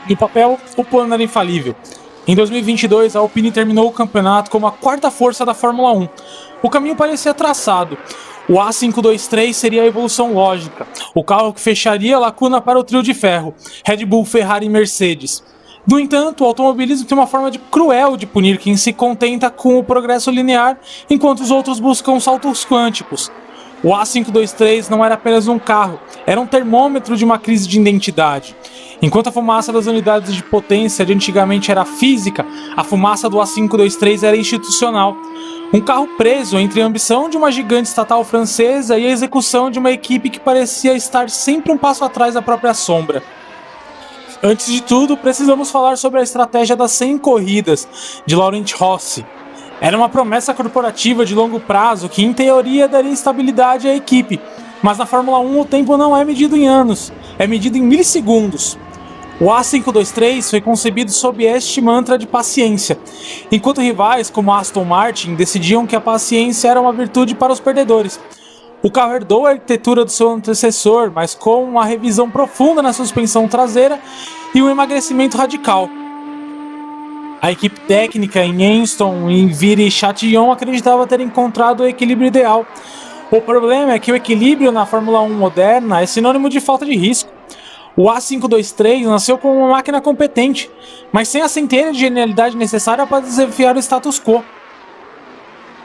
No papel, o plano era infalível. Em 2022, a Alpine terminou o campeonato como a quarta força da Fórmula 1. O caminho parecia traçado. O A523 seria a evolução lógica, o carro que fecharia a lacuna para o trio de ferro, Red Bull, Ferrari e Mercedes. No entanto, o automobilismo tem uma forma cruel de punir quem se contenta com o progresso linear, enquanto os outros buscam saltos quânticos. O A523 não era apenas um carro, era um termômetro de uma crise de identidade. Enquanto a fumaça das unidades de potência de antigamente era física, a fumaça do A523 era institucional. Um carro preso entre a ambição de uma gigante estatal francesa e a execução de uma equipe que parecia estar sempre um passo atrás da própria sombra. Antes de tudo, precisamos falar sobre a estratégia das 100 corridas, de Laurent Rossi. Era uma promessa corporativa de longo prazo que, em teoria, daria estabilidade à equipe, mas na Fórmula 1 o tempo não é medido em anos, é medido em milissegundos. O A523 foi concebido sob este mantra de paciência, enquanto rivais como Aston Martin decidiam que a paciência era uma virtude para os perdedores. O carro herdou a arquitetura do seu antecessor, mas com uma revisão profunda na suspensão traseira e um emagrecimento radical. A equipe técnica em Enston e Viry-Châtillon acreditava ter encontrado o equilíbrio ideal. O problema é que o equilíbrio na Fórmula 1 moderna é sinônimo de falta de risco. O A523 nasceu como uma máquina competente, mas sem a centelha de genialidade necessária para desafiar o status quo.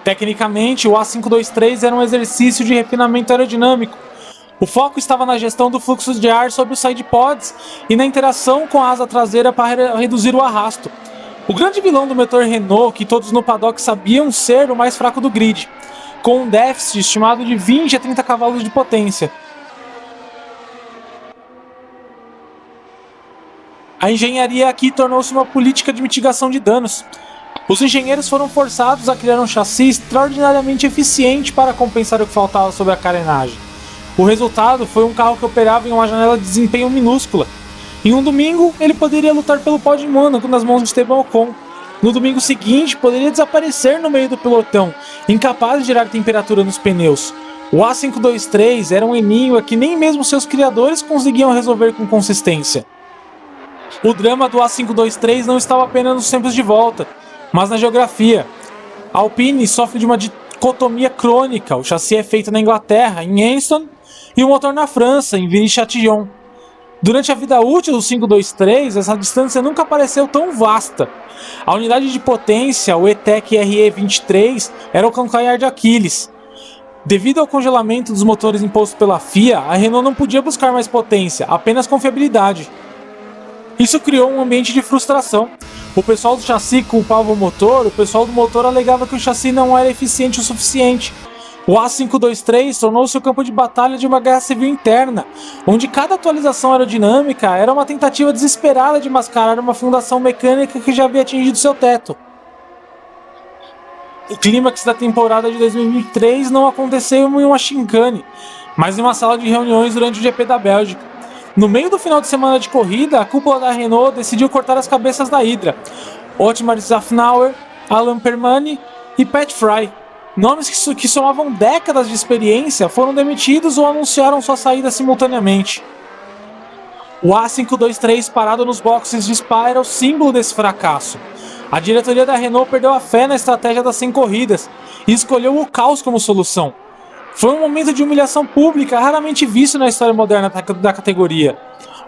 Tecnicamente, o A523 era um exercício de refinamento aerodinâmico. O foco estava na gestão do fluxo de ar sobre os sidepods e na interação com a asa traseira para reduzir o arrasto. O grande vilão do motor Renault, que todos no paddock sabiam ser o mais fraco do grid, com um déficit estimado de 20 a 30 cavalos de potência. A engenharia aqui tornou-se uma política de mitigação de danos. Os engenheiros foram forçados a criar um chassi extraordinariamente eficiente para compensar o que faltava sobre a carenagem. O resultado foi um carro que operava em uma janela de desempenho minúscula. Em um domingo, ele poderia lutar pelo pódio em Mônaco nas mãos de Esteban Ocon. No domingo seguinte, poderia desaparecer no meio do pelotão, incapaz de gerar temperatura nos pneus. O A523 era um enigma que nem mesmo seus criadores conseguiam resolver com consistência. O drama do A523 não estava apenas nos tempos de volta, mas na geografia. A Alpine sofre de uma dicotomia crônica. O chassi é feito na Inglaterra, em Enston, e o motor na França, em Viry-Châtillon. Durante a vida útil do 523, essa distância nunca pareceu tão vasta. A unidade de potência, o E-Tech RE23, era o calcanhar de Aquiles. Devido ao congelamento dos motores imposto pela FIA, a Renault não podia buscar mais potência, apenas confiabilidade. Isso criou um ambiente de frustração. O pessoal do chassi culpava o motor, o pessoal do motor alegava que o chassi não era eficiente o suficiente. O A523 tornou-se o campo de batalha de uma guerra civil interna, onde cada atualização aerodinâmica era uma tentativa desesperada de mascarar uma fundação mecânica que já havia atingido seu teto. O clímax da temporada de 2023 não aconteceu em uma chicane, mas em uma sala de reuniões durante o GP da Bélgica. No meio do final de semana de corrida, a cúpula da Renault decidiu cortar as cabeças da Hydra. Otmar Szafnauer, Alain Permane e Pat Fry. Nomes que somavam décadas de experiência foram demitidos ou anunciaram sua saída simultaneamente. O A523 parado nos boxes de Spa era o símbolo desse fracasso. A diretoria da Renault perdeu a fé na estratégia das 100 corridas e escolheu o caos como solução. Foi um momento de humilhação pública raramente visto na história moderna da categoria.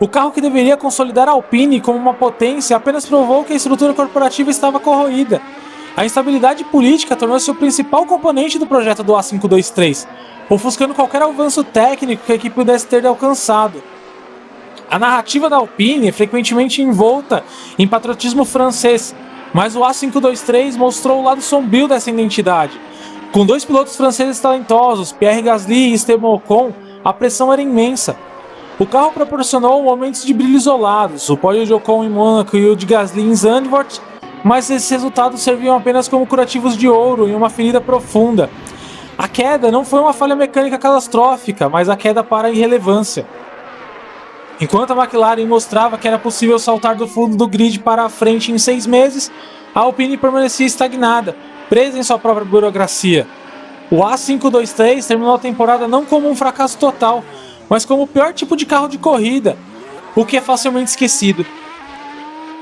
O carro que deveria consolidar a Alpine como uma potência apenas provou que a estrutura corporativa estava corroída. A instabilidade política tornou-se o principal componente do projeto do A523, ofuscando qualquer avanço técnico que a equipe pudesse ter alcançado. A narrativa da Alpine é frequentemente envolta em patriotismo francês, mas o A523 mostrou o lado sombrio dessa identidade. Com dois pilotos franceses talentosos, Pierre Gasly e Esteban Ocon, a pressão era imensa. O carro proporcionou momentos de brilho isolados, o pódio de Ocon em Mônaco e o de Gasly em Zandvoort, mas esses resultados serviam apenas como curativos de ouro em uma ferida profunda. A queda não foi uma falha mecânica catastrófica, mas a queda para a irrelevância. Enquanto a McLaren mostrava que era possível saltar do fundo do grid para a frente em 6 meses, a Alpine permanecia estagnada, presa em sua própria burocracia. O A523 terminou a temporada não como um fracasso total, mas como o pior tipo de carro de corrida, o que é facilmente esquecido.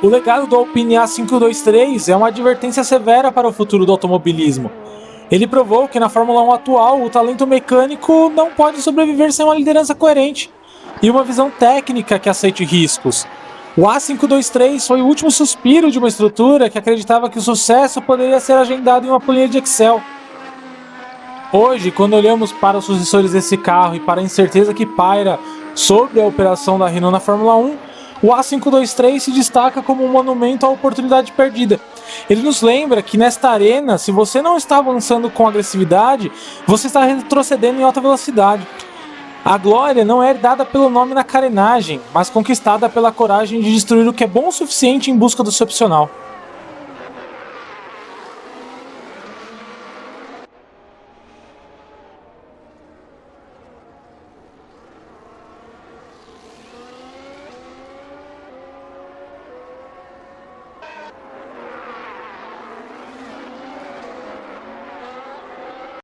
O legado do Alpine A523 é uma advertência severa para o futuro do automobilismo. Ele provou que na Fórmula 1 atual o talento mecânico não pode sobreviver sem uma liderança coerente e uma visão técnica que aceite riscos. O A523 foi o último suspiro de uma estrutura que acreditava que o sucesso poderia ser agendado em uma planilha de Excel. Hoje, quando olhamos para os sucessores desse carro e para a incerteza que paira sobre a operação da Renault na Fórmula 1, o A523 se destaca como um monumento à oportunidade perdida. Ele nos lembra que nesta arena, se você não está avançando com agressividade, você está retrocedendo em alta velocidade. A glória não é herdada pelo nome na carenagem, mas conquistada pela coragem de destruir o que é bom o suficiente em busca do seu opcional.